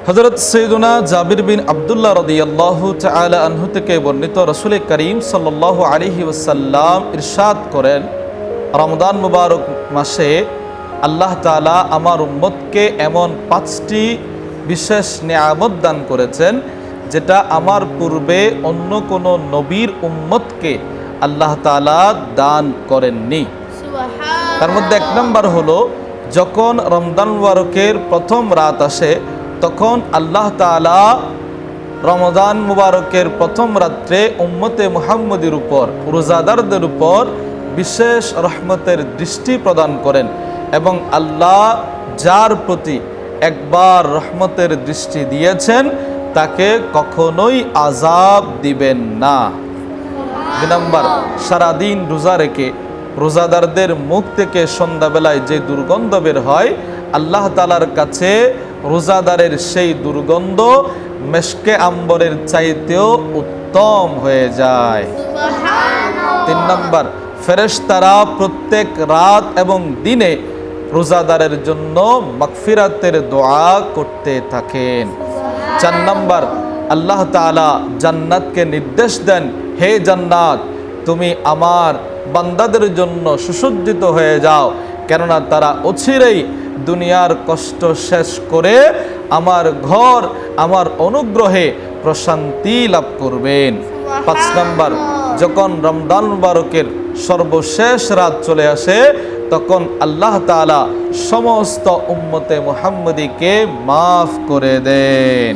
হযরত সৈয়দুনা জাবির বিন আব্দুল্লাহ রাদিয়াল্লাহু তাআলা আনহু থেকে বর্ণিত, রাসূল করিম সাল্লাল্লাহু আলাইহি ওয়াসাল্লাম ইরশাদ করেন, রমজান মুবারক মাসে আল্লাহ তাআলা আমার উম্মতকে এমন 5টি বিশেষ নিয়ামত দান করেছেন যেটা আমার পূর্বে অন্য কোনো নবীর উম্মতকে আল্লাহ তাআলা দান করেননি। তার মধ্যে 1 নম্বর হলো, যখন রমজান মুবারকের প্রথম রাত আসে তখন আল্লাহ তাআলা রমজান মুবারকের প্রথম রাত্রে উম্মতে মুহাম্মদের উপর, রোজাদারদের উপর বিশেষ রহমতের দৃষ্টি প্রদান করেন এবং আল্লাহ যার প্রতি একবার রহমতের দৃষ্টি দিয়েছেন তাকে কখনোই আযাব দিবেন না। 2 নম্বর, সারাদিন রোজা রেখে রোজাদারদের মুখ থেকে সন্ধ্যাবেলায় যে দুর্গন্ধ বের হয়, আল্লাহ তাআলার কাছে রোজাদারের সেই দুর্গন্ধ মেশকে আম্বরের চাইতেও উত্তম হয়ে যায়। 3 নম্বর, ফেরেশতারা প্রত্যেক রাত এবং দিনে রোজাদারের জন্য মাগফিরাতের দোয়া করতে থাকেন। 4 নম্বর, আল্লাহ তাআলা জান্নাতকে নির্দেশ দেন, হে জান্নাত, তুমি আমার বান্দাদের জন্য সুসজ্জিত হয়ে যাও, কেননা তারা অচিরেই দুনিয়ার কষ্ট শেষ করে আমার ঘর, আমার অনুগ্রহে প্রশান্তি লাভ করবেন। 5 নম্বর, যখন রমজান মুবারকের সর্বশেষ রাত চলে আসে তখন আল্লাহ তাআলা সমস্ত উম্মতে মুহাম্মদীকে মাফ করে দেন।